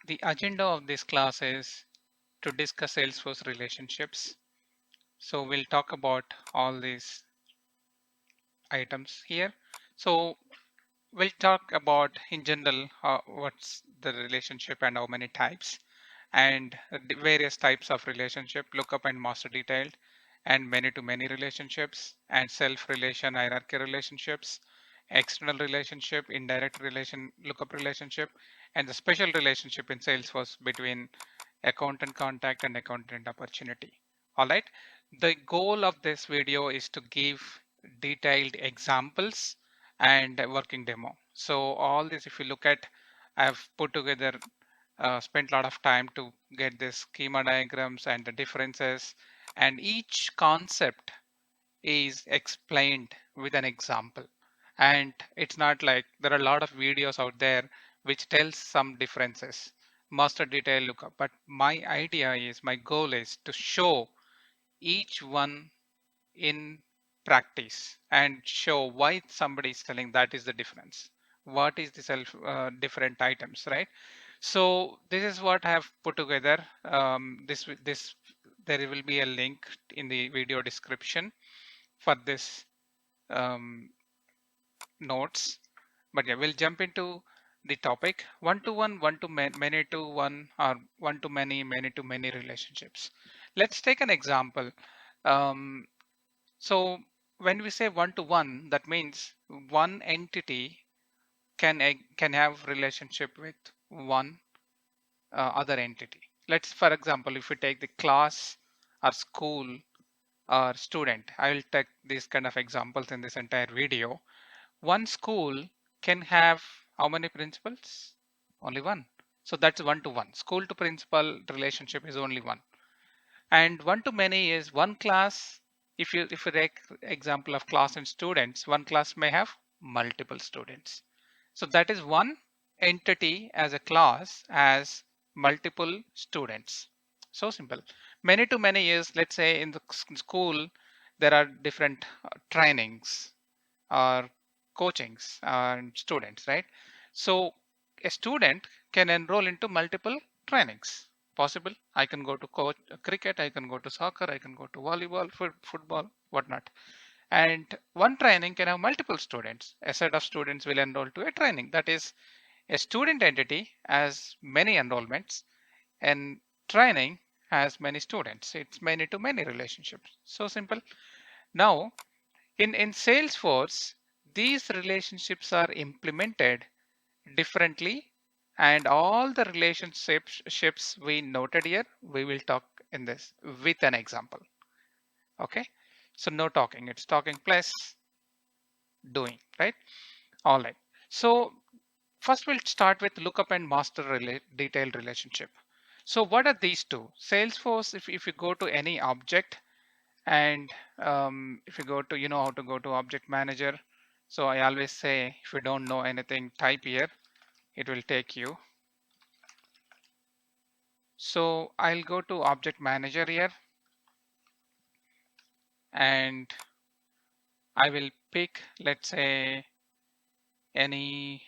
The agenda of this class is to discuss Salesforce relationships. So we'll talk about all these items here. So we'll talk about in general what's the relationship and how many types, and the various types of relationship, lookup and master detailed, and many-to-many relationships, and self-relation hierarchy relationships, external relationship, indirect relation, lookup relationship, and the special relationship in Salesforce between account and contact and account and opportunity. All right. The goal of this video is to give detailed examples and a working demo. So all this, if you look at, I've put together, spent a lot of time to get this schema diagrams and the differences, and each concept is explained with an example. And it's not like there are a lot of videos out there which tells some differences, master detail lookup. But my idea is, my goal is to show each one in practice and show why somebody is telling that is the difference. What is the different items, right? So this is what I have put together. This there will be a link in the video description for this notes. But yeah, we'll jump into the topic. One-to-one, many-to-one, or one-to-many, many-to-many relationships. Let's take an example. Um, so when we say one-to-one, that means one entity can have relationship with one other entity. Let's, for example, if we take the class or school or student, I will take these kind of examples in this entire video. One school can have how many principals? Only one. So that's one to one. School to principal relationship is only one. And one to many is one class. If you take example of class and students, one class may have multiple students. So that is one entity as a class as multiple students. So simple. Many to many is, let's say in the school there are different trainings or coachings and students, right? So a student can enroll into multiple trainings. Possible. I can go to coach cricket, I can go to soccer, I can go to volleyball, football, whatnot. And one training can have multiple students. A set of students will enroll to a training. That is, a student entity has many enrollments, and training has many students. It's many to many relationships. So simple. Now, in Salesforce, these relationships are implemented differently, and all the relationships we noted here, we will talk in this with an example. Okay, so no talking, it's talking plus doing, right? All right. So first we'll start with lookup and master detailed relationship. So what are these two? Salesforce, if you go to any object, and if you go to, you know how to go to object manager. So I always say, if you don't know anything, type here, it will take you. So I'll go to object manager here, and I will pick, let's say any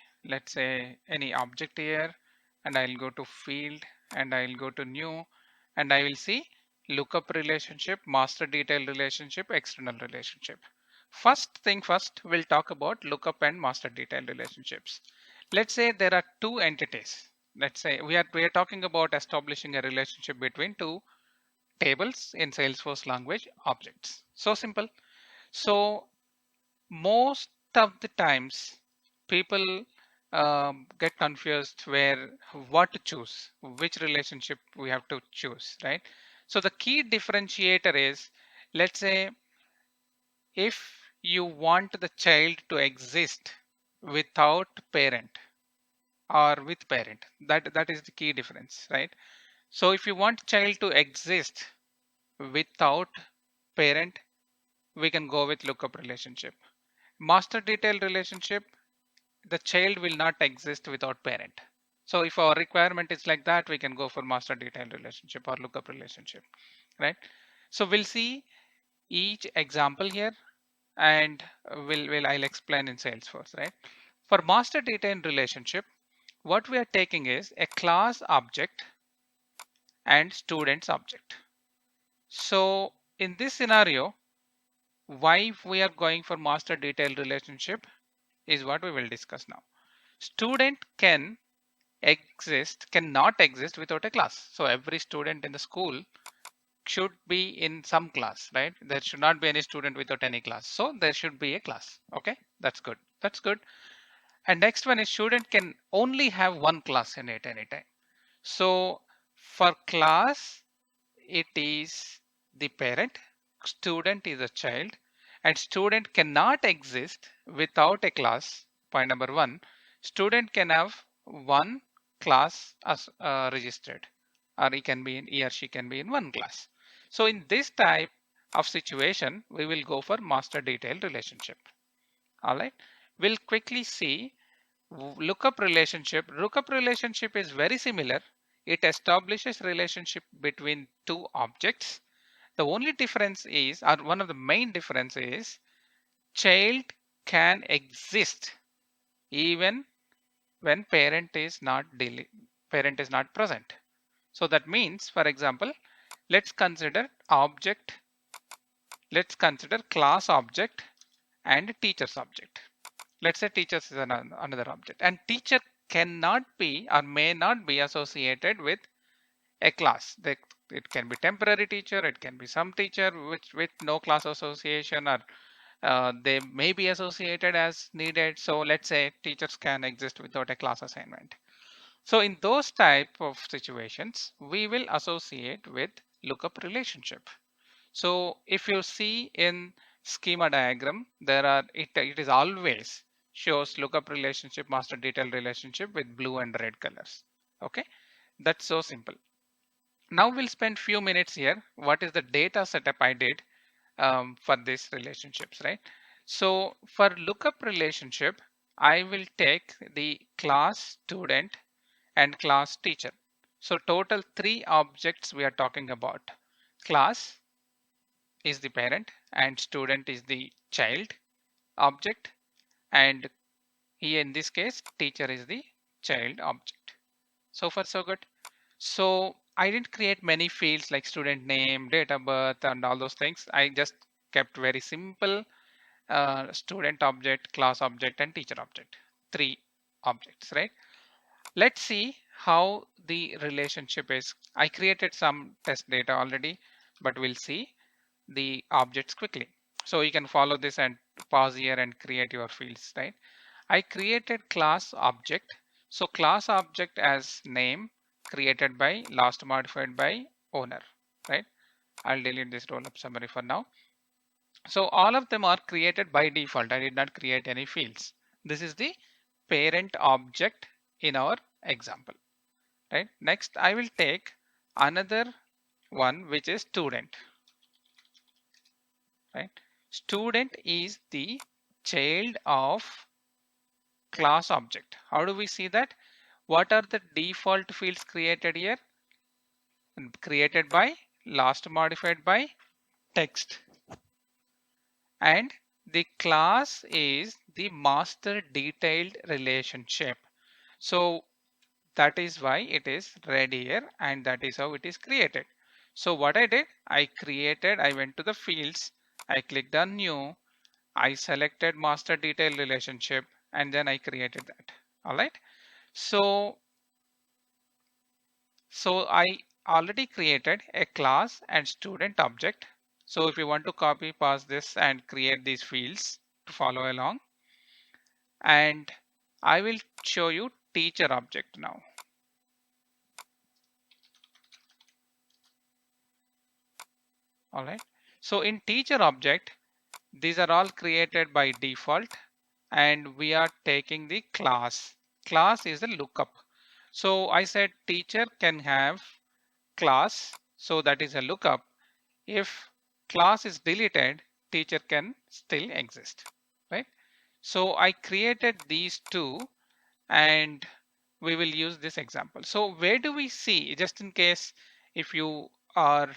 object here, and I'll go to field, and I'll go to new, and I will see lookup relationship, master detail relationship, external relationship. First thing first, we'll talk about lookup and master detail relationships. Let's say there are two entities. Let's say we are talking about establishing a relationship between two tables in Salesforce language objects. So simple. So most of the times people get confused where what to choose, which relationship we have to choose, right? So the key differentiator is, let's say if you want the child to exist without parent or with parent, that is the key difference, right? So if you want child to exist without parent, we can go with lookup relationship. Master detail relationship, the child will not exist without parent. So if our requirement is like that, we can go for master detail relationship or lookup relationship, right? So we'll see each example here, and I'll explain in Salesforce, right? For master detail relationship, what we are taking is a class object and students object. So in this scenario, why we are going for master detailed relationship is what we will discuss now. Student cannot exist without a class. So every student in the school should be in some class, right? There should not be any student without any class. So there should be a class. Okay, that's good. That's good. And next one is student can only have one class in it anytime. So for class, it is the parent, student is a child, and student cannot exist without a class. Point number one, student can have one class as registered, or he or she can be in one class. So in this type of situation, we will go for master detailed relationship. All right, we'll quickly see lookup relationship. Lookup relationship is very similar. It establishes relationship between two objects. The only difference is, or one of the main difference is, child can exist even when parent is not present. So that means, for example, let's consider class object and teachers object. Let's say teachers is another object, and teacher cannot be or may not be associated with a class. It can be temporary teacher, it can be some teacher which with no class association, or they may be associated as needed. So let's say teachers can exist without a class assignment. So in those type of situations, we will associate with lookup relationship. So if you see in schema diagram, it is always shows lookup relationship, master detailed relationship with blue and red colors. Okay, that's so simple. Now we'll spend few minutes here. What is the data setup I did for these relationships, right? So for lookup relationship, I will take the class student and class teacher. So total three objects we are talking about. Class is the parent and student is the child object, and here in this case teacher is the child object. So far so good. So I didn't create many fields like student name, date of birth, and all those things. I just kept very simple student object, class object, and teacher object. Three objects, right? Let's see how the relationship is. I created some test data already, but we'll see the objects quickly. So you can follow this and pause here and create your fields, right? I created class object. So class object as name created by last modified by owner, right? I'll delete this roll up summary for now. So all of them are created by default. I did not create any fields. This is the parent object in our example, right? Next, I will take another one, which is student, right? Student is the child of class object. How do we see that? What are the default fields created here? Created by last modified by text, and the class is the master detailed relationship. So that is why it is red here, and that is how it is created. So what I did, I went to the fields, I clicked on new, I selected master detailed relationship, and then I created that. All right. So I already created a class and student object. So if you want to copy paste this and create these fields to follow along, and I will show you teacher object now. All right. So in teacher object, these are all created by default, and we are taking the class. Class is the lookup. So I said teacher can have class. So that is a lookup. If class is deleted, teacher can still exist, right? So I created these two, and we will use this example. So where do we see, just in case if you are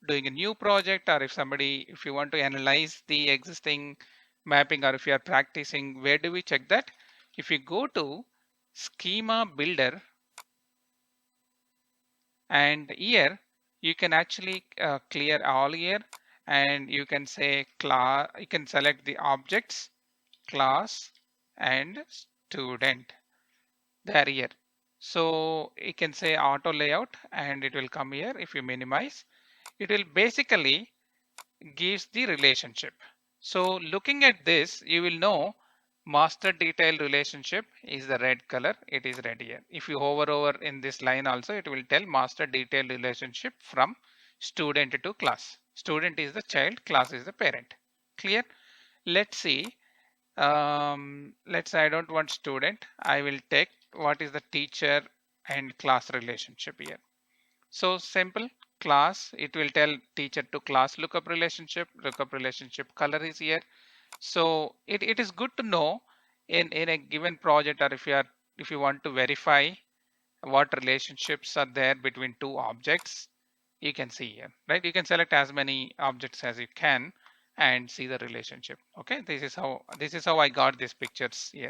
doing a new project, or if you want to analyze the existing mapping, or if you are practicing, where do we check that? If you go to Schema Builder, and here you can actually clear all here, and you can say class, you can select the objects, class and student there here. So you can say auto layout and it will come here. If you minimize, it will basically gives the relationship. So looking at this, you will know master detail relationship is the red color. It is red here. If you hover over in this line also, it will tell master detail relationship from student to class. Student is the child, class is the parent. Clear? Let's see. Let's say I don't want student. I will take what is the teacher and class relationship here. So simple class, it will tell teacher to class lookup relationship color is here. So it is good to know in a given project, or if you want to verify what relationships are there between two objects, you can see here, right? You can select as many objects as you can and see the relationship. Okay, this is how I got these pictures here.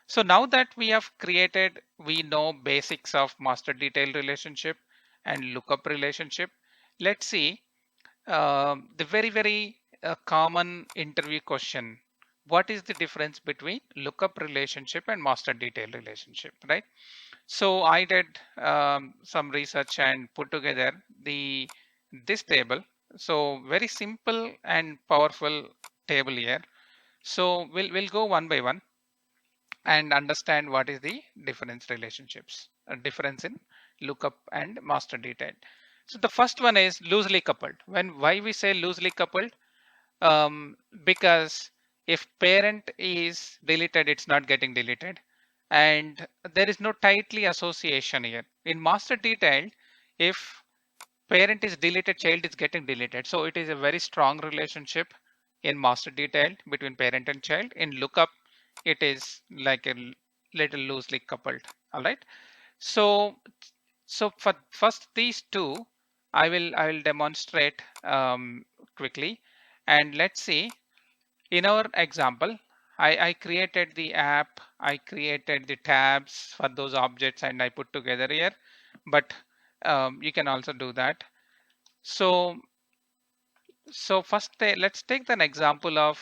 So now that we have created, we know basics of master detail relationship and lookup relationship. Let's see the very common interview question. What is the difference between lookup relationship and master detail relationship, right? So I did some research and put together this table. So very simple and powerful table here. So we'll go one by one and understand what is the difference relationships, a difference in lookup and master detail. So the first one is loosely coupled. Why we say loosely coupled? Because if parent is deleted, it's not getting deleted, and there is no tightly association here. In master detail, if parent is deleted, child is getting deleted. So it is a very strong relationship in master detail between parent and child. In lookup, it is like a little loosely coupled. All right. So for first these two, I will demonstrate quickly, and let's see. In our example, I created the app, I created the tabs for those objects, and I put together here. But you can also do that. So first let's take an example of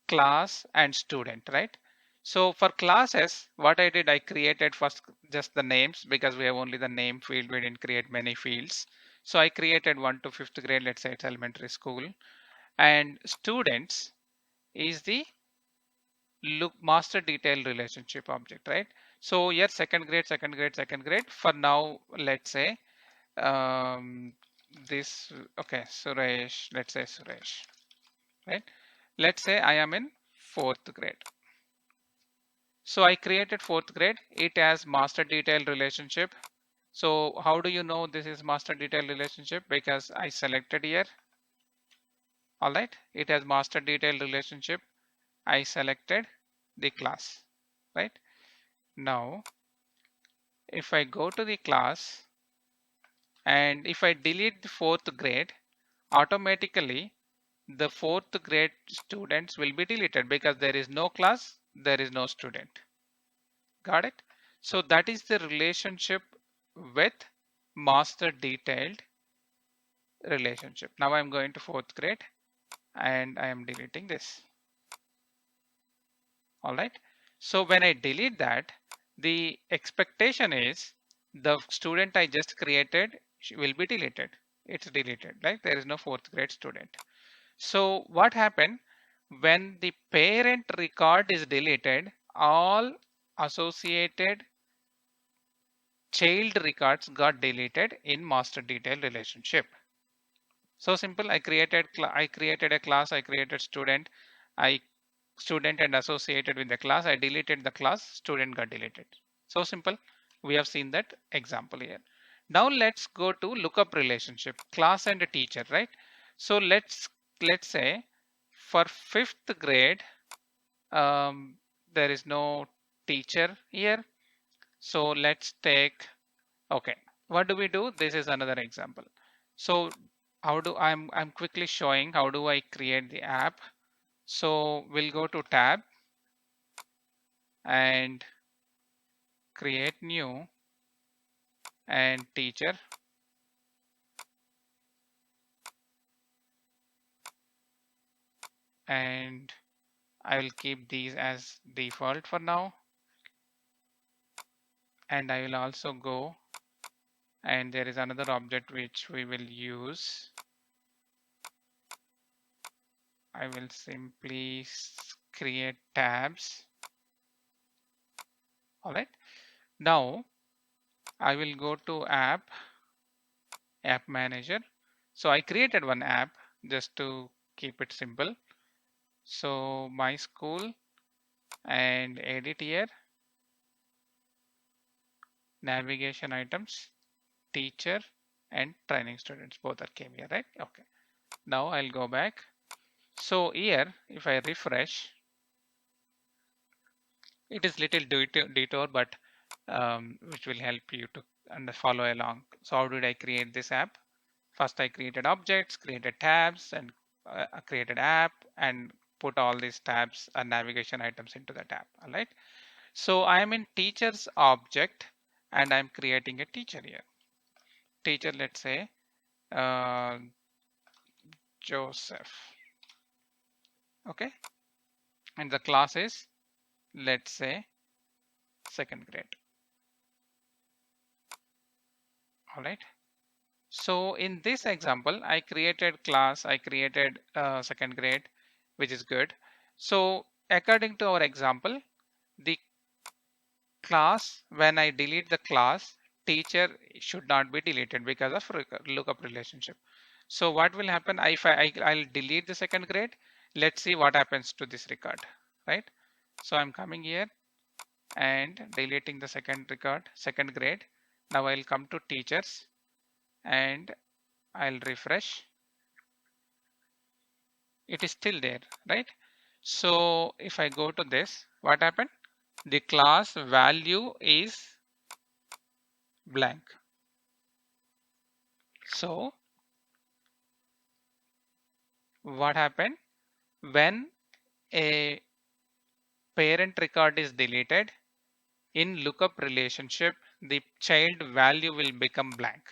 class and student, right? So for classes, what I did, I created first just the names because we have only the name field. We didn't create many fields. So I created 1 to 5th grade, let's say it's elementary school. And students is the look master detail relationship object, right? So here second grade, second grade, second grade. For now, let's say um, this, okay, Suresh, let's say Suresh, right? Let's say I am in 4th grade. So I created 4th grade. It has master detail relationship. So how do you know this is master detail relationship? Because I selected here. All right. It has master detail relationship. I selected the class, right? Now, if I go to the class and if I delete the 4th grade, automatically the 4th grade students will be deleted because there is no class, there is no student. Got it? So that is the relationship with master detailed relationship. Now I'm going to 4th grade and I am deleting this. All right. So when I delete that, the expectation is the student I just created will be deleted. It's deleted, right? There is no 4th grade student. So what happened when the parent record is deleted, all associated child records got deleted in master detail relationship. So simple. I created a class, I created student, I student and associated with the class, I deleted the class, student got deleted. So simple. We have seen that example here. Now let's go to lookup relationship, class and a teacher, right? So let's say for 5th grade, there is no teacher here. So let's take, okay, what do we do? This is another example. So how do I'm quickly showing how do I create the app. So we'll go to tab and create new and teacher, and I will keep these as default for now. And I will also go, and there is another object which we will use. I will simply create tabs. All right. Now I will go to app manager. So I created one app just to keep it simple. So my school, and edit here, navigation items, teacher and training students, both are came here, right? Okay. Now I'll go back. So here, if I refresh, it is little detour, but which will help you to follow along. So how did I create this app? First, I created objects, created tabs, and created app, and put all these tabs and navigation items into the tab. All right. So I am in teachers object, and I'm creating a teacher here. Teacher, let's say uh, Joseph. Okay. And the class is, let's say, second grade. All right. So in this example, I created class, I created second grade, which is good. So according to our example, the class, when I delete the class, teacher should not be deleted because of lookup relationship. So what will happen if I'll delete the second grade? Let's see what happens to this record, right? So I'm coming here and deleting the second record, second grade. Now I'll come to teachers and I'll refresh. It is still there, right? So if I go to this, what happened? The class value is blank. So what happened when a parent record is deleted in lookup relationship, the child value will become blank,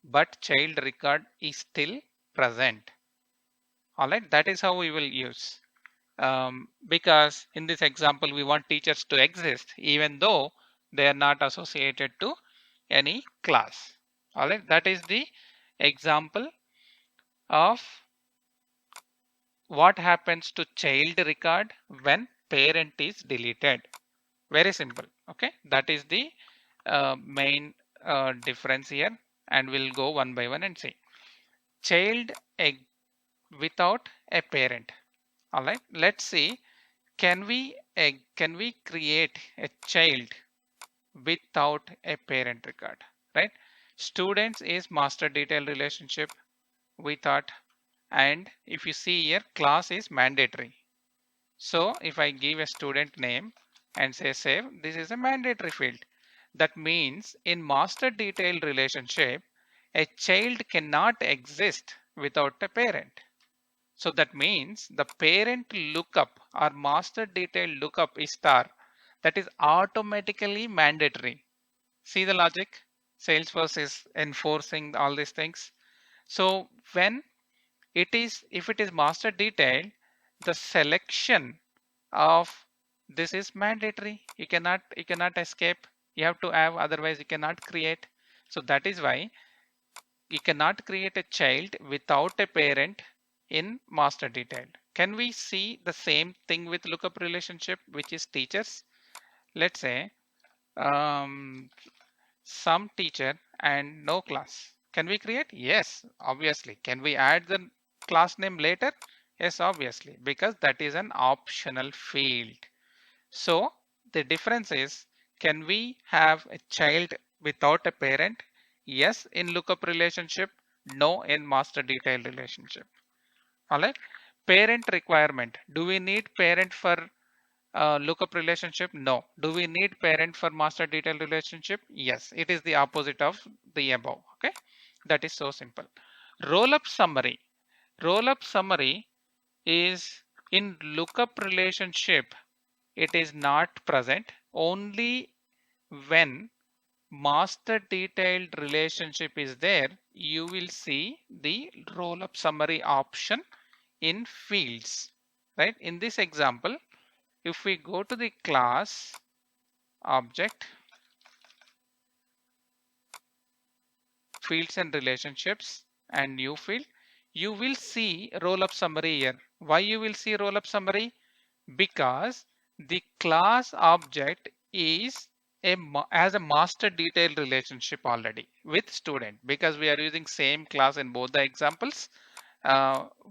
but child record is still present. All right, that is how we will use. Because in this example, we want teachers to exist even though they are not associated to any class. All right, that is the example of what happens to child record when parent is deleted. Very simple. Okay, that is the main difference here, and we'll go one by one and see. Child without a parent. All right, let's see. Can we create a child without a parent record? Right. Students is master detail relationship, we thought, and if you see here, class is mandatory. So if I give a student name and say save, this is a mandatory field. That means in master detail relationship, a child cannot exist without a parent. So that means the parent lookup or master detail lookup is star. That is automatically mandatory. See the logic? Salesforce is enforcing all these things. So when if it is master detail, the selection of this is mandatory. You cannot escape. You have to have, otherwise you cannot create. So that is why you cannot create a child without a parent in master detail. Can we see the same thing with lookup relationship, which is teachers? Let's say um, some teacher and no class. Can we create? Yes, obviously. Can we add the class name later? Yes, obviously, because that is an optional field. So the difference is, can we have a child without a parent? Yes, in lookup relationship. No, in master detail relationship. All right. Parent requirement. Do we need parent for lookup relationship? No. Do we need parent for master detail relationship? Yes. It is the opposite of the above. Okay. That is so simple. Rollup summary. Rollup summary is in lookup relationship. It is not present. Only when master detailed relationship is there, you will see the roll-up summary option in fields, right? In this example, if we go to the class object, fields and relationships and new field, you will see roll-up summary here. Why you will see roll-up summary? Because the class object is has a master detailed relationship already with student, because we are using same class in both the examples.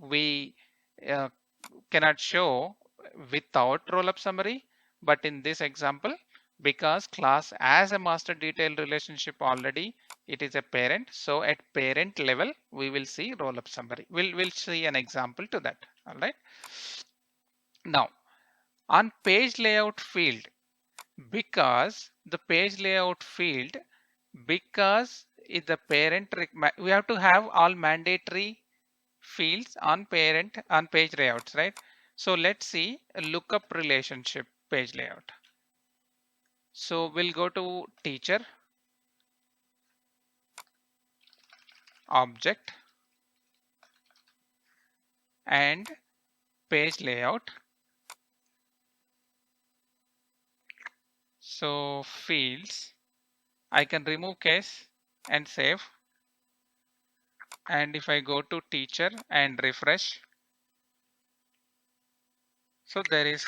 We uh, cannot show without rollup summary, but in this example, because class has a master detailed relationship already, it is a parent. So at parent level, we will see rollup summary. We'll see an example to that. All right. Now on page layout field, because the page layout field, because is the parent, we have to have all mandatory fields on parent on page layouts, right? So let's see a lookup relationship page layout. So we'll go to teacher, object, and page layout. So fields, I can remove case and save. And if I go to teacher and refresh, so there is,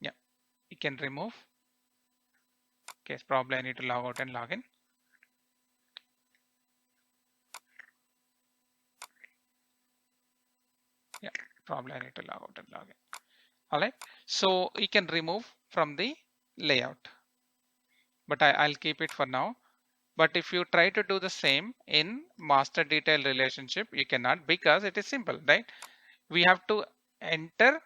yeah, you can remove case. Probably I need to log out and log in. Yeah, probably I need to log out and log in. All right. So you can remove from the layout, but I'll keep it for now. But if you try to do the same in master detail relationship, you cannot, because it is simple, right? We have to enter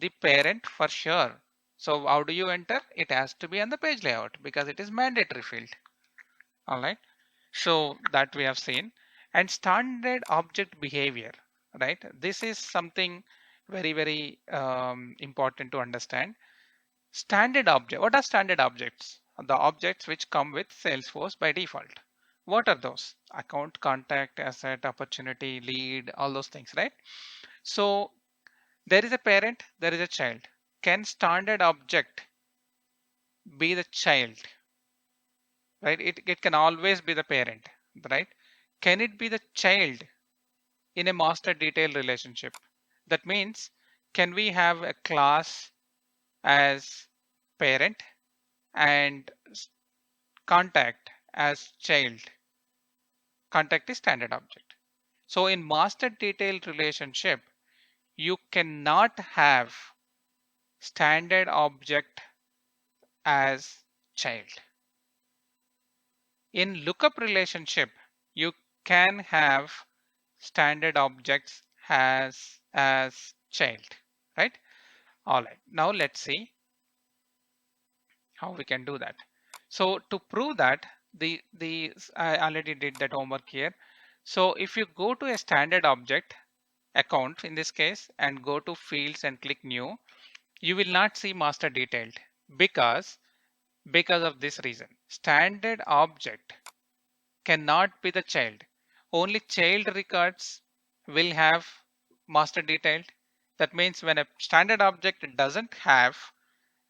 the parent for sure. So how do you enter? It has to be on the page layout because it is mandatory field. All right. So that we have seen. And standard object behavior, right? This is something very important to understand. Standard object. What are standard objects? The objects which come with Salesforce by default. What are those? Account, contact, asset, opportunity, lead, all those things, right? So there is a parent, there is a child. Can standard object be the child? Right? It can always be the parent, right? Can it be the child in a master detail relationship? That means, can we have a class as parent and contact as child? Contact is standard object. So in master detailed relationship, you cannot have standard object as child. In lookup relationship, you can have standard objects as child, right? All right. Now let's see how we can do that. So to prove that, the I already did that homework here. So if you go to a standard object account in this case and go to fields and click new, you will not see master detailed, because of this reason. Standard object cannot be the child. Only child records will have master detailed. That means when a standard object doesn't have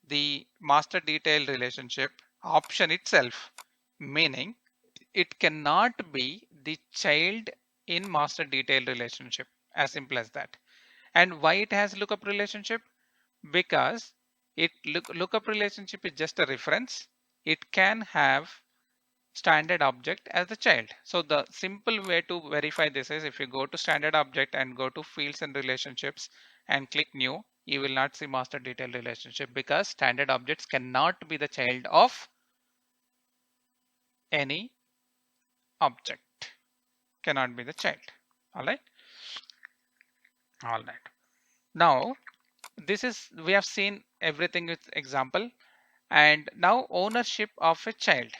the master detailed relationship option itself, meaning it cannot be the child in master detailed relationship. As simple as that. And why it has lookup relationship? Because lookup relationship is just a reference. It can have standard object as the child. So the simple way to verify this is, if you go to standard object and go to fields and relationships and click new, you will not see master detail relationship, because standard objects cannot be the child of any object. Cannot be the child. All right. All right. Now this is, we have seen everything with example, and now ownership of a child.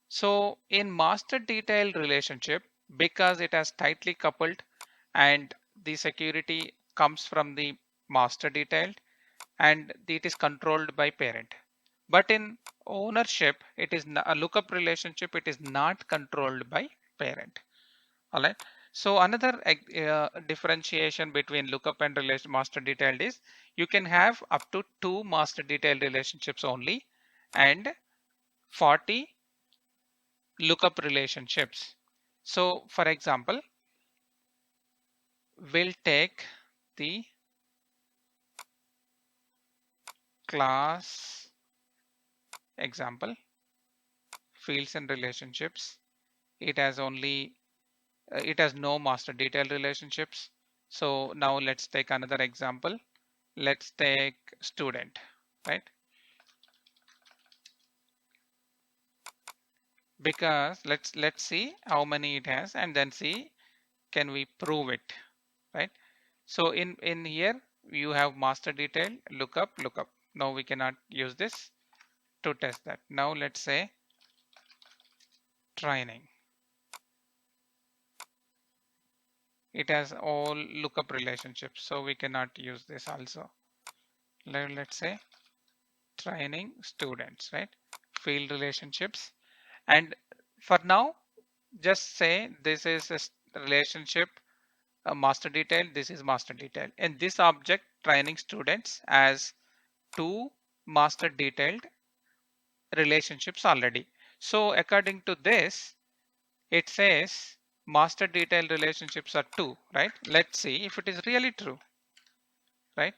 So in master detail relationship, because it has tightly coupled and the security comes from the master detailed, and it is controlled by parent. But in ownership, it is a lookup relationship. It is not controlled by parent. All right. So another differentiation between lookup and relation master detailed is you can have up to 2 master detailed relationships only and 40 lookup relationships. So for example, we'll take the class example, fields and relationships. It has only it has no master detailed relationships. So now let's take another example. Let's take student, right? Because let's see how many it has and then see can we prove it, right? So in here you have master detail, lookup. Now we cannot use this to test that. Now let's say training. It has all lookup relationships, so we cannot use this also. Let's say training students, right? Field relationships. And for now, just say this is a relationship, a master detail, this is master detail. And this object training students as 2 master detailed relationships already. So according to this, it says master detailed relationships are 2, right? Let's see if it is really true, right?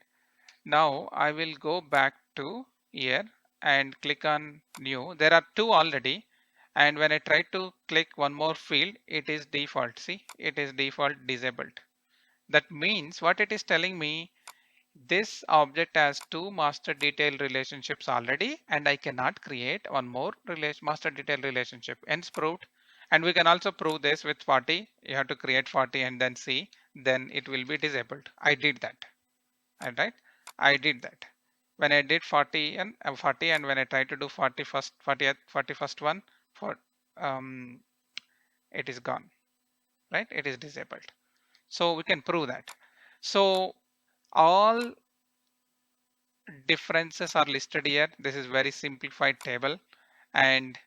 Now I will go back to here and click on new. There are 2 already. And when I try to click one more field, it is default. See, it is default disabled. That means what it is telling me, this object has 2 master detail relationships already, and I cannot create one more master detail relationship. Hence proved. And we can also prove this with 40. You have to create 40 and then see, then it will be disabled. I did that. All right. I did that. When I did 40 and 40, and when I try to do 41st one for it is gone, right? It is disabled. So we can prove that. So all differences are listed here. This is very simplified table, and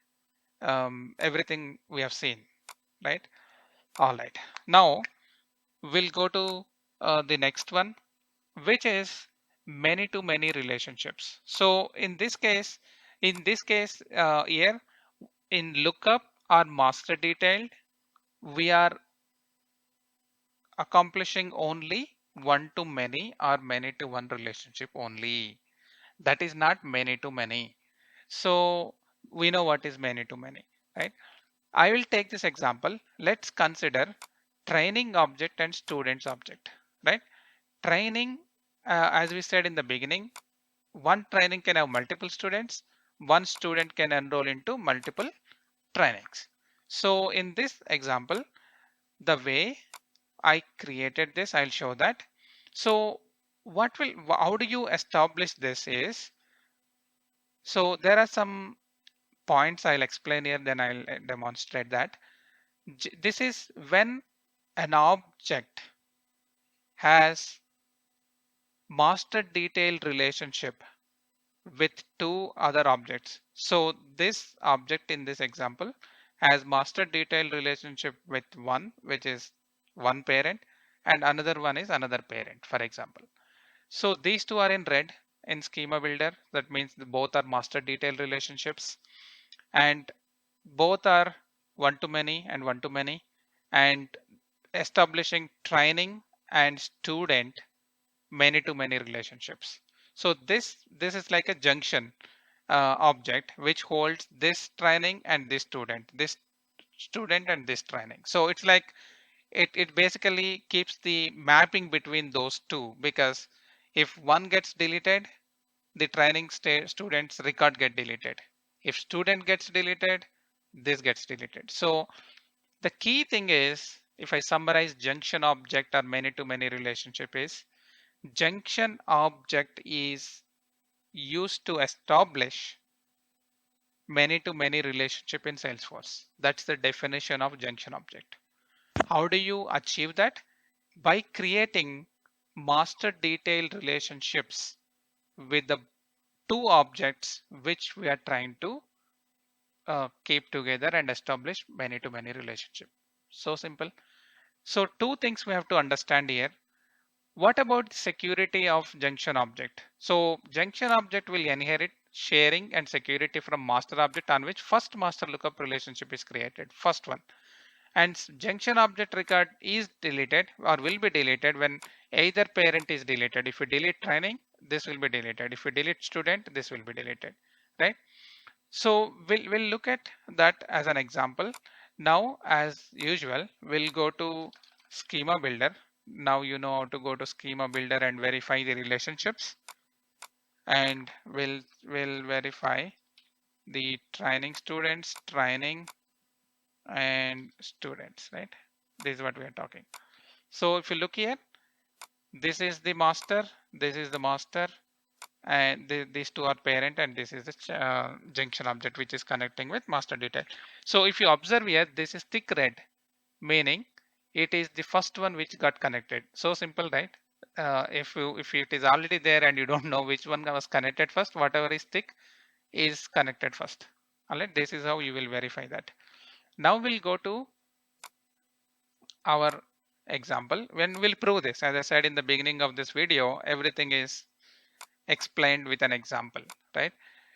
everything we have seen, right? All right. Now we'll go to the next one, which is many to many relationships. So in this case here in lookup or master detailed, we are accomplishing only one to many or many to one relationship only. That is not many to many. So we know what is many to many, right? I will take this example. Let's consider training object and students object, right? Training, as we said in the beginning, one training can have multiple students. One student can enroll into multiple trainings. So in this example, the way I created this, I'll show that. So how do you establish this is, so there are some points I'll explain here, then I'll demonstrate that. This is when an object has master detailed relationship with 2 other objects. So this object in this example has master detailed relationship with one, which is one parent, and another one is another parent, for example. So these 2 are in red in Schema Builder. That means both are master detailed relationships, and both are one to many and one to many, and establishing training and student many to many relationships. So this is like a junction object which holds this training and this student and this training. So it's like it basically keeps the mapping between those 2, because if one gets deleted, the training students record get deleted. If student gets deleted, this gets deleted. So the key thing is, if I summarize junction object or many to many relationship, is junction object is used to establish many to many relationship in Salesforce. That's the definition of junction object. How do you achieve that? By creating master detailed relationships with the two objects which we are trying to keep together and establish many to many relationship. So simple. So two things we have to understand here. What about security of junction object? So junction object will inherit sharing and security from master object on which first master lookup relationship is created. First one. And junction object record is deleted or will be deleted when either parent is deleted. If you delete training, this will be deleted. If you delete student, this will be deleted, right? So we'll look at that as an example. Now, as usual, we'll go to Schema Builder. Now you know how to go to Schema Builder and verify the relationships, and we'll verify the training students, training and students, right? This is what we are talking. So if you look here, this is the master, this is the master, and these two are parent, and this is the junction object which is connecting with master detail. So if you observe here, this is thick red, meaning it is the first one which got connected. So simple, right? If it is already there and you don't know which one was connected first, whatever is thick is connected first. All right, this is how you will verify that. Now we'll go to our example. When we'll prove this, as I said in the beginning of this video, everything is explained with an example, right?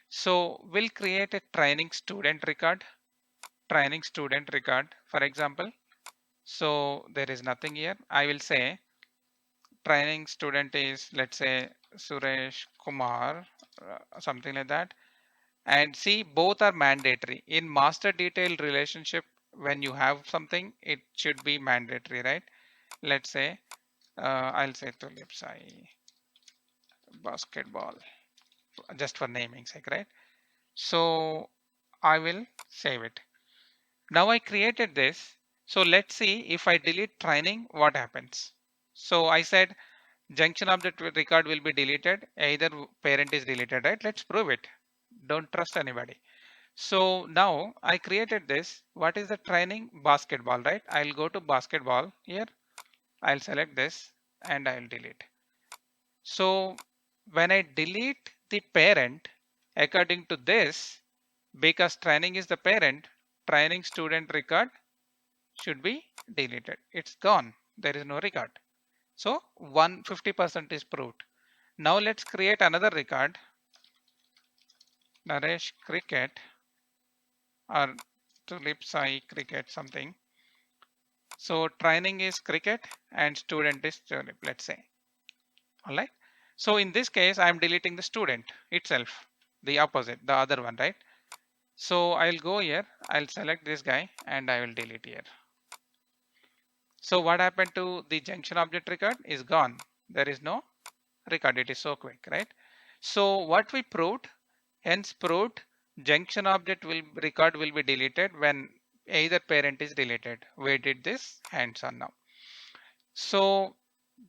So we'll create a training student record, for example. So there is nothing here. I will say training student is, let's say, Suresh Kumar, something like that. And see, both are mandatory. In master detailed relationship, when you have something, it should be mandatory, right? Let's say, I'll say Tulip Sai basketball, just for naming sake, right? So I will save it. Now I created this. So let's see if I delete training, what happens. So I said junction object record will be deleted. Either parent is deleted, right? Let's prove it. Don't trust anybody. So now I created this. What is the training? Basketball, right? I'll go to basketball here. I'll select this and I'll delete. So when I delete the parent, according to this, because training is the parent, training student record should be deleted. It's gone. There is no record. So 150% is proved. Now let's create another record. Naresh cricket or Tulip Sai cricket something. So training is cricket and student is Tulip, let's say. All right. So in this case, I'm deleting the student itself, the opposite, the other one, right? So I'll go here, I'll select this guy and I will delete here. So what happened to the junction object record is gone. There is no record. It is so quick, right? So what we proved, hence proved junction object record will be deleted when either parent is deleted. We did this hands on now. So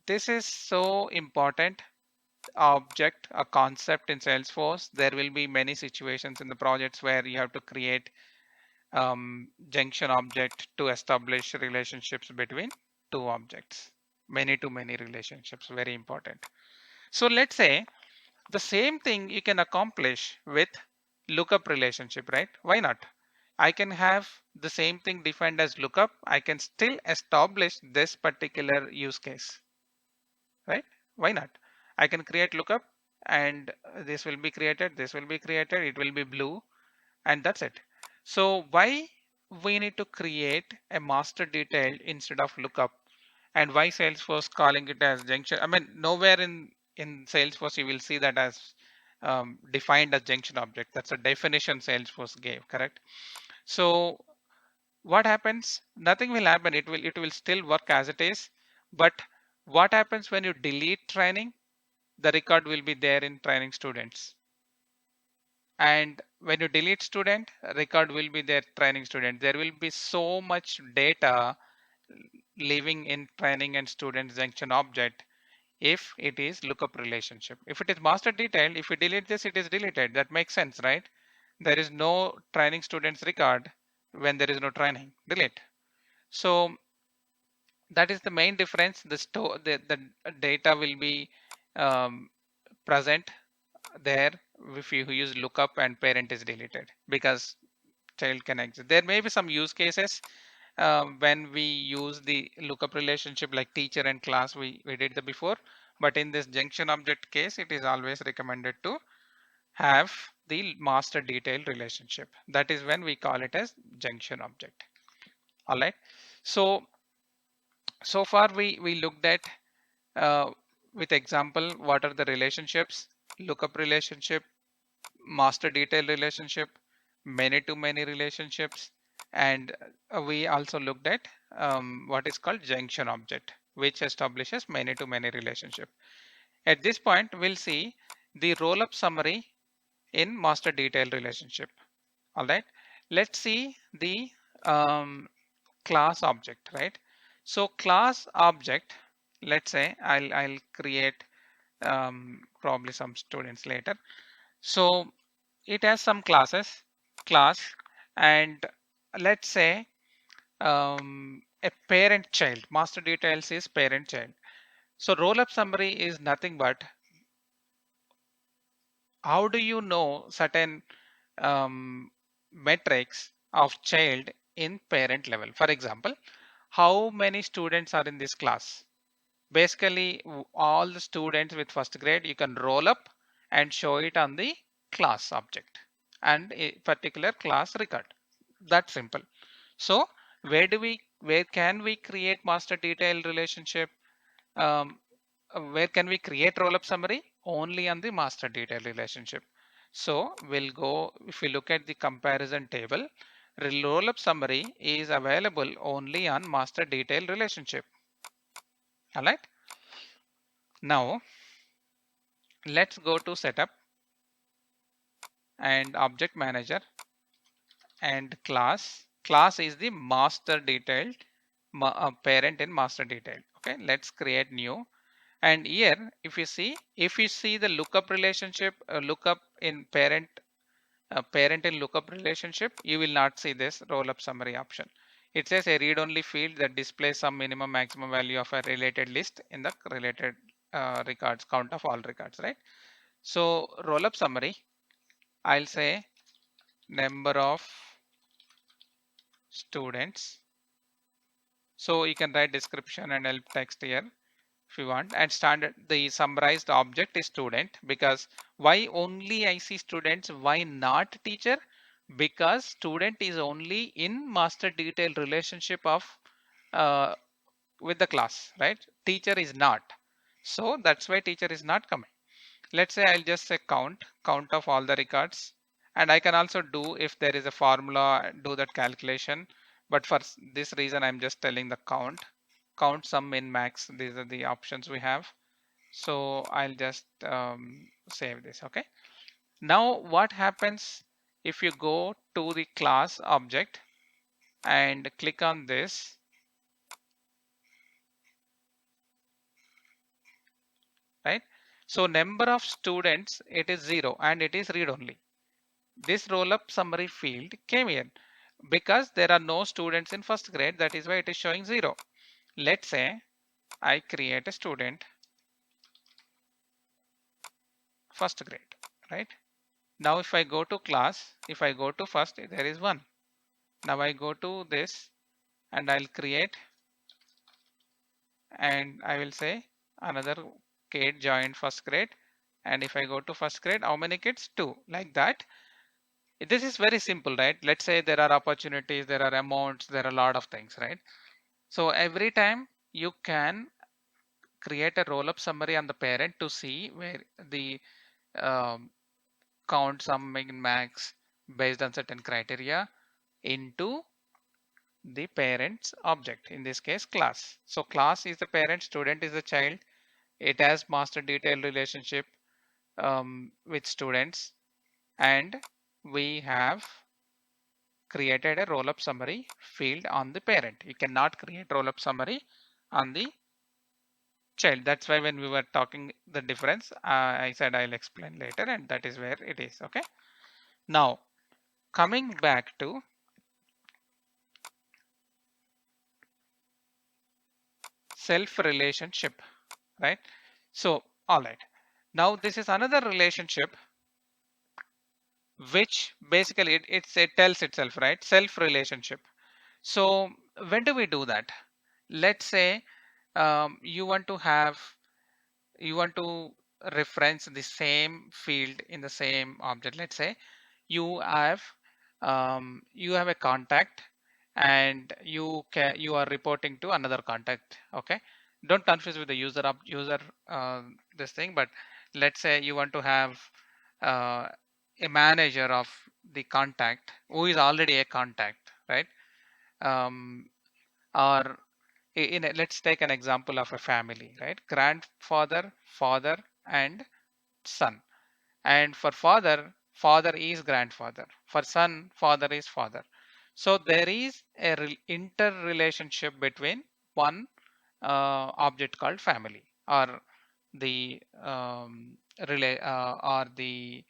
this is so important object, a concept in Salesforce. There will be many situations in the projects where you have to create junction object to establish relationships between two objects, many to many relationships, very important. So let's say the same thing you can accomplish with lookup relationship, right? Why not? I can have the same thing defined as lookup. I can still establish this particular use case, right? Why not? I can create lookup and this will be created, this will be created, it will be blue, and that's it. So why we need to create a master detail instead of lookup, and why Salesforce calling it as junction? I mean, nowhere in Salesforce you will see that as defined as junction object. That's a definition Salesforce gave, correct? So what happens? Nothing will happen. It will still work as it is. But what happens when you delete training? The record will be there in training students. And when you delete student, record will be there training student. There will be so much data living in training and student junction object if it is lookup relationship. If it is master detail, if you delete this, it is deleted. That makes sense, right? There is no training students record when there is no training. Delete. So That is the main difference. The data will be um, present there if you use lookup and parent is deleted, because child can exit. There may be some use cases when we use the lookup relationship like teacher and class, we did the before, but in this junction object case, it is always recommended to have the master detail relationship. That is when we call it as junction object. All right. So far we looked at uh, with example what are the relationships: lookup relationship, master detail relationship, many to many relationships, and we also looked at what is called junction object, which establishes many to many relationship. At this point, we'll see the roll-up summary in master detail relationship. All right, let's see the um, class object, right? So class object, let's say I'll create probably some students later. So it has some class, and let's say a parent child. Master details is parent child. So roll up summary is nothing but how do you know certain metrics of child in parent level. For example, how many students are in this class? Basically, all the students with first grade, you can roll up and show it on the class object and a particular class record. That's simple. So where can we create master detail relationship? Um, where can we create roll up summary? Only on the master detail relationship. So we'll go, if we look at the comparison table, roll up summary is available only on master detail relationship. All right. Now let's go to setup and object manager and class. Class is the master detail parent in master detail. Okay, let's create new. And here, if you see the lookup relationship, lookup in parent in lookup relationship, you will not see this roll up summary option. It says a read only field that displays some minimum maximum value of a related list in the related records, count of all records, right? So roll up summary, I'll say number of students. So you can write description and help text here if you want, and standard the summarized object is student, because why only I see students, why not teacher? Because student is only in master detail relationship of uh, with the class, right? Teacher is not. So that's why teacher is not coming. Let's say I'll just say count of all the records, and I can also do, if there is a formula, do that calculation, but for this reason I'm just telling the count sum min max. These are the options we have. So I'll just save this. Okay, now what happens if you go to the class object and click on this, right? So number of students, it is 0 and it is read only. This roll up summary field came here because there are no students in first grade. That is why it is showing 0. Let's say I create a student first grade, right? Now if I go to class, if I go to first, there is 1. Now I go to this and I'll create, and I will say another kid joined first grade. And if I go to first grade, how many kids? 2. Like that. This is very simple, right? Let's say there are opportunities, there are amounts, there are a lot of things, right? So every time you can create a roll up summary on the parent to see where the um, count, sum, min, max based on certain criteria into the parent's object, in this case class. So class is the parent, student is the child. It has master detail relationship with students, and we have created a roll up summary field on the parent. You cannot create roll up summary on the child. That's why when we were talking the difference, I said I'll explain later, and that is where it is. Okay, now coming back to self relationship, right? So, all right. Now this is another relationship which basically it tells itself, right? Self relationship. So when do we do that? Let's say you want to have you want to reference the same field in the same object. Let's say you have you have a contact and you are reporting to another contact. Okay, don't confuse with the user this thing, but let's say you want to have uh, a manager of the contact who is already a contact, right? um, or let's take an example of a family, right? Grandfather, father, and son. And for father, father is grandfather. For son, father is father. So there is a interrelationship between one object called family, or the or the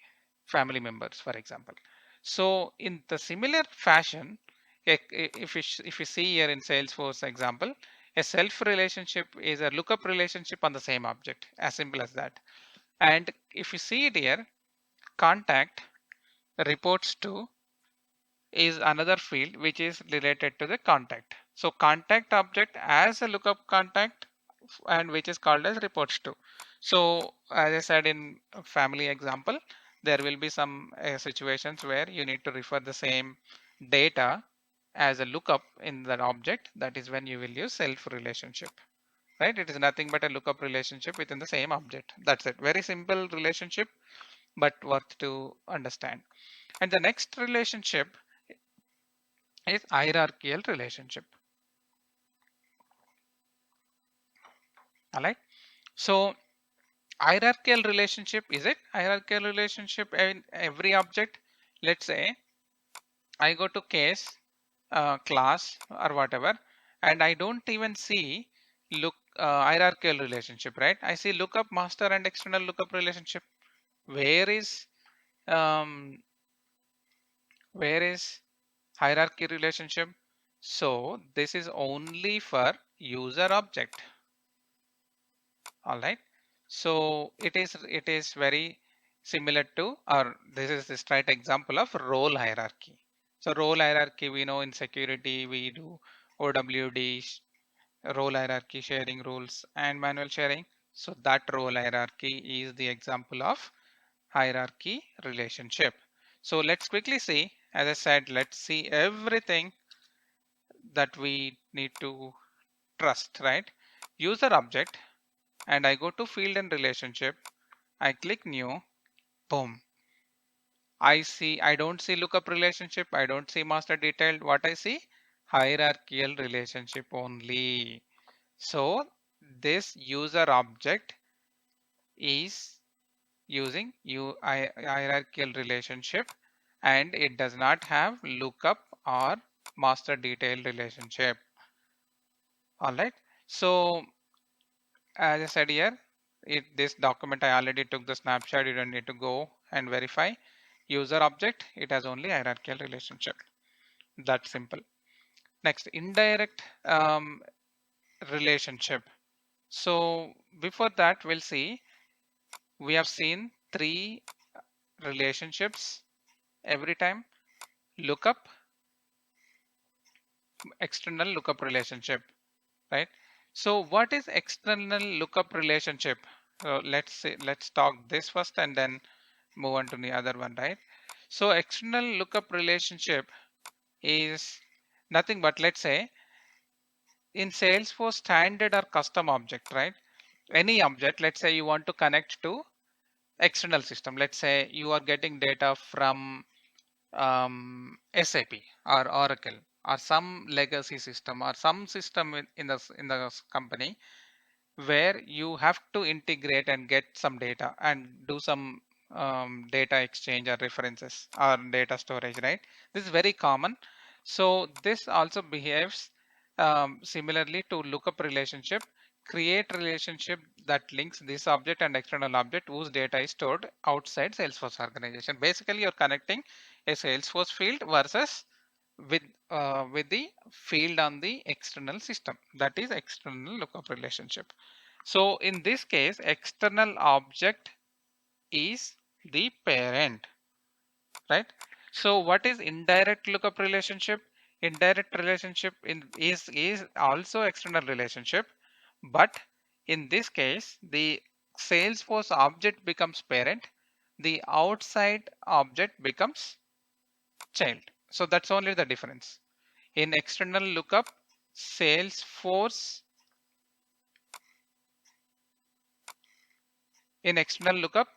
family members, for example. So in the similar fashion, if you see here in Salesforce example, a self relationship is a lookup relationship on the same object, as simple as that. And if you see it here, contact reports to is another field which is related to the contact. So contact object as a lookup contact and which is called as reports to. So as I said in a family example, there will be some situations where you need to refer the same data as a lookup in that object. That is when you will use self relationship, right? It is nothing but a lookup relationship within the same object. That's it. Very simple relationship, but worth to understand. And the next relationship is hierarchical relationship. All right. So hierarchical relationship is it? Hierarchical relationship in every object. Let's say I go to case, class or whatever, and I don't even see hierarchical relationship, right? I see lookup master and external lookup relationship. Where is um, where is hierarchy relationship? So this is only for user object. All right. So it is very similar to, or this is the straight example of role hierarchy. So role hierarchy, we know in security we do OWD, role hierarchy, sharing rules, and manual sharing. So that role hierarchy is the example of hierarchy relationship. So let's quickly see, as I said, let's see everything that we need to trust, right? User object, and I go to field and relationship. I click new, boom. I don't see lookup relationship. I don't see master detailed. What I see? Hierarchical relationship only. So this user object is using hierarchical relationship, and it does not have lookup or master detailed relationship. All right. So as I said here, this document I already took the snapshot. You don't need to go and verify. User object, it has only hierarchical relationship. That's simple. Next, indirect relationship. So before that, we'll see, we have seen three relationships every time: lookup, external lookup relationship, right? So what is external lookup relationship? Let's talk this first and then move on to the other one, right? So external lookup relationship is nothing but, let's say, in Salesforce standard or custom object, right? Any object, let's say you want to connect to external system. Let's say you are getting data from SAP or Oracle or some legacy system or some system in the company, where you have to integrate and get some data and do some data exchange or references or data storage, right? This is very common. So this also behaves similarly to lookup relationship. Create relationship that links this object and external object whose data is stored outside Salesforce organization. Basically, you're connecting a Salesforce field versus with the field on the external system, that is external lookup relationship. So in this case, external object is the parent, right? So what is indirect lookup relationship? Indirect relationship is also external relationship, but in this case, the Salesforce object becomes parent, the outside object becomes child. So that's only the difference. In external lookup, Salesforce, in external lookup,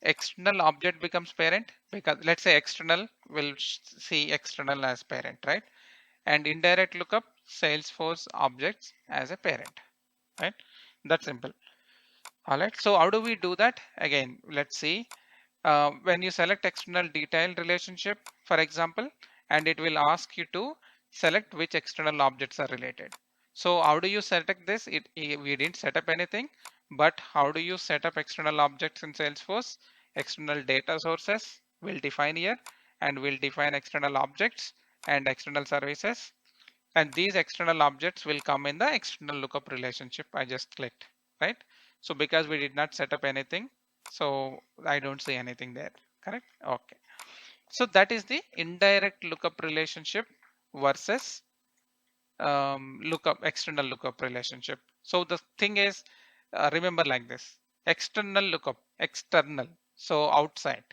external object becomes parent, because let's say external will see external as parent, right? And indirect lookup, Salesforce objects as a parent, right? That's simple. All right. So how do we do that? Again, let's see. When you select external detailed relationship, for example, and it will ask you to select which external objects are related. So how do you select this? We didn't set up anything, but how do you set up external objects in Salesforce? External data sources will define here, and will define external objects and external services. And these external objects will come in the external lookup relationship I just clicked, right? So because we did not set up anything, so I don't see anything there, correct? Okay. So that is the indirect lookup relationship versus external lookup relationship. So the thing is, remember like this: external lookup, external, so outside,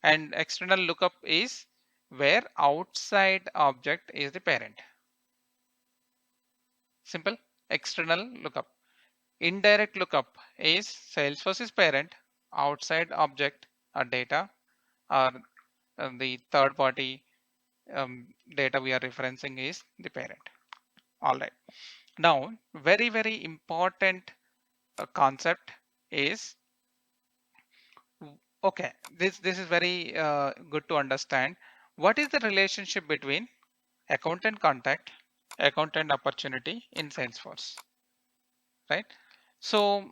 and external lookup is where outside object is the parent. Simple. External lookup. Indirect lookup is Salesforce is parent, outside object or data, or the third party data we are referencing is the parent. All right. Now, very important concept is, okay, this is very good to understand. What is the relationship between account and contact, account and opportunity in Salesforce, right? So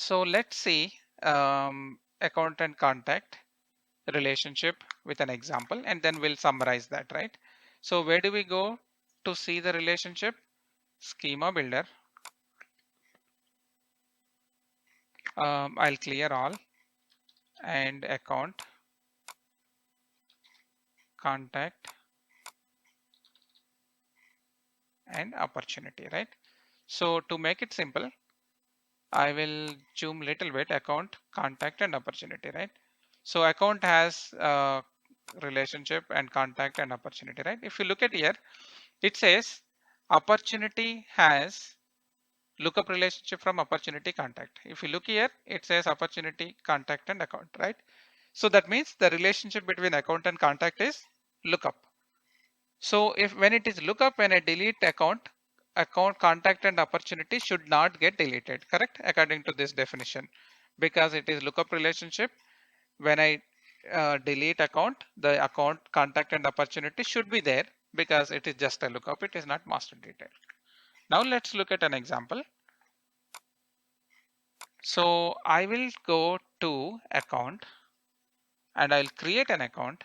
let's see account and contact relationship with an example, and then we'll summarize that, right? So where do we go to see the relationship? Schema Builder. I'll clear all, and account, contact, and opportunity, right? So to make it simple, I will zoom little bit: account, contact, and opportunity, right? So account has relationship, and contact and opportunity, right? If you look at here, it says opportunity has lookup relationship from opportunity contact. If you look here, it says opportunity, contact, and account, right? So that means the relationship between account and contact is lookup. So if when it is lookup, when I delete account, contact, and opportunity should not get deleted, correct? According to this definition, because it is lookup relationship. When I delete account, the account, contact, and opportunity should be there, because it is just a lookup. It is not master detail. Now let's look at an example. So I will go to account, and I'll create an account.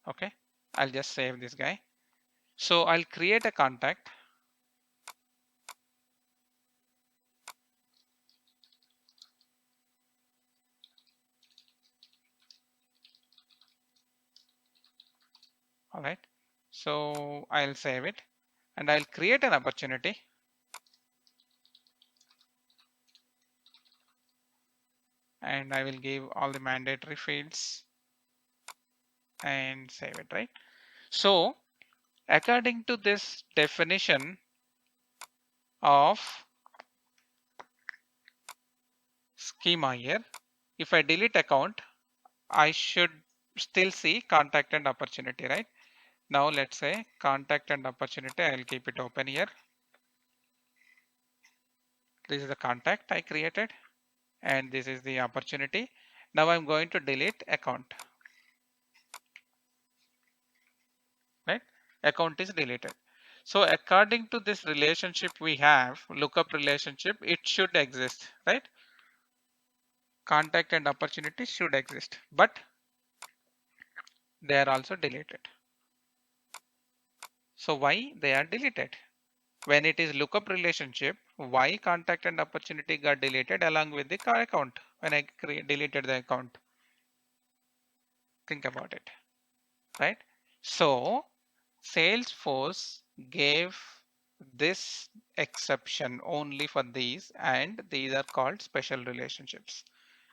Okay, I'll just save this guy. So I'll create a contact. All right. So I'll save it, and I'll create an opportunity. And I will give all the mandatory fields and save it, right? So according to this definition of schema here, if I delete account, I should still see contact and opportunity, right? Now let's say contact and opportunity, I'll keep it open here. This is the contact I created, and this is the opportunity. Now I'm going to delete account, right? Account is deleted. So according to this relationship we have, lookup relationship, it should exist, right? contact and opportunities should exist, but they are also deleted. So why they are deleted? When it is lookup relationship, why contact and opportunity got deleted along with the car account when I deleted the account? Think about it, right? So Salesforce gave this exception only for these, and these are called special relationships.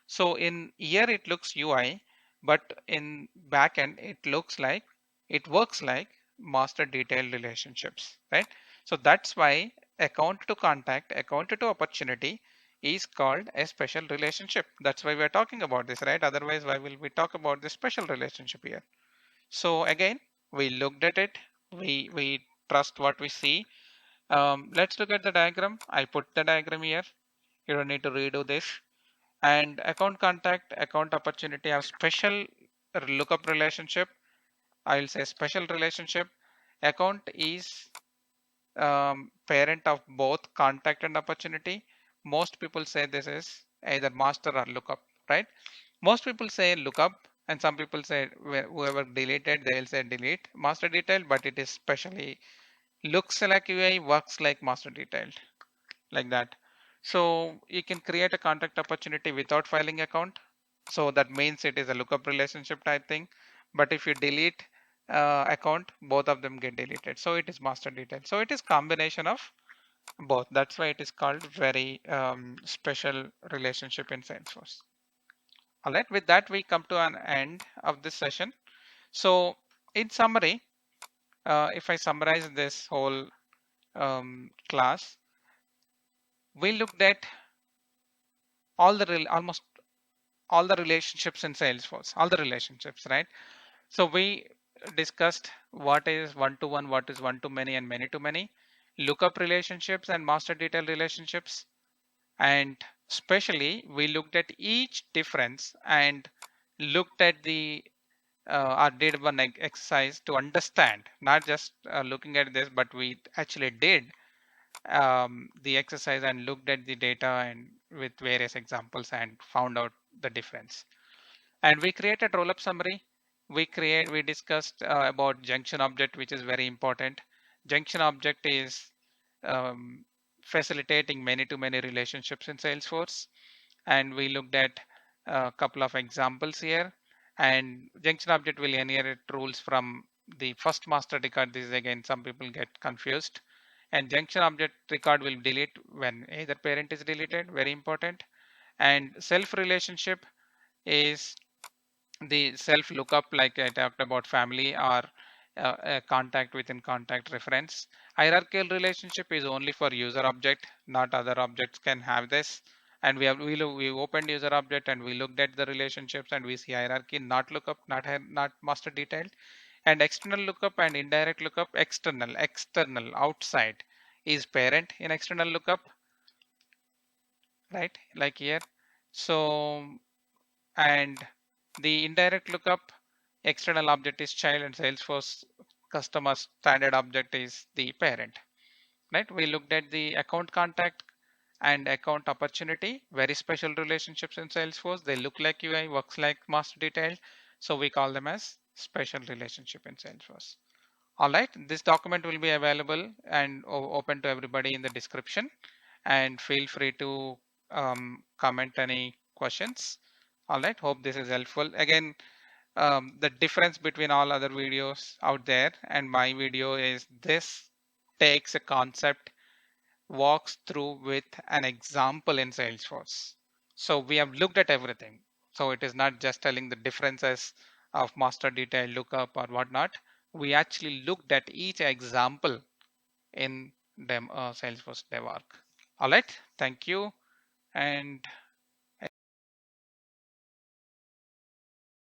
So in here it looks UI, but in backend it works like master detailed relationships, right? So that's why account to contact, account to opportunity is called a special relationship. That's why we're talking about this, right? Otherwise, why will we talk about this special relationship here? So again, we looked at it. We trust what we see. Let's look at the diagram. I put the diagram here. You don't need to redo this. And account contact, account opportunity have special lookup relationship. I'll say special relationship. Account is parent of both contact and opportunity. Most people say this is either master or lookup, right? Most people say lookup, and some people say whoever deleted, they'll say delete master detail, but it is specially looks like UI, works like master detail, like that. So you can create a contact opportunity without filing account. So that means it is a lookup relationship type thing. But if you delete account, both of them get deleted. So it is master detail. So it is combination of both. That's why it is called very special relationship in Salesforce. All right. With that, we come to an end of this session. So in summary, if I summarize this whole class, we looked at almost all the relationships in Salesforce, all the relationships, right? So we discussed what is one-to-one, what is one-to-many and many-to-many, lookup relationships and master detail relationships. And especially we looked at each difference and looked at the or did one exercise to understand, not just looking at this, but we actually did the exercise and looked at the data and with various examples and found out the difference. And we created roll-up summary. We discussed about junction object, which is very important. Junction object is um, facilitating many-to-many relationships in Salesforce. And we looked at a couple of examples here. And junction object will inherit rules from the first master record. This is again, some people get confused. And junction object record will delete when either parent is deleted, very important. And self relationship is the self lookup, like I talked about family or a contact within contact reference. Hierarchical relationship is only for user object, not other objects can have this. And we opened user object and we looked at the relationships and we see hierarchy, not lookup, not master detailed. And external lookup and indirect lookup, external outside is parent in external lookup, right? Like here. So and the indirect lookup, external object is child and Salesforce customer standard object is the parent, right? We looked at the account contact and account opportunity, very special relationships in Salesforce. They look like UI, works like master detail. So we call them as special relationship in Salesforce. All right, this document will be available and open to everybody in the description, and feel free to comment any questions. All right, hope this is helpful. Again, the difference between all other videos out there and my video is this takes a concept, walks through with an example in Salesforce. So we have looked at everything. So it is not just telling the differences of master detail, lookup or whatnot. We actually looked at each example in Salesforce DevArc. All right, thank you. And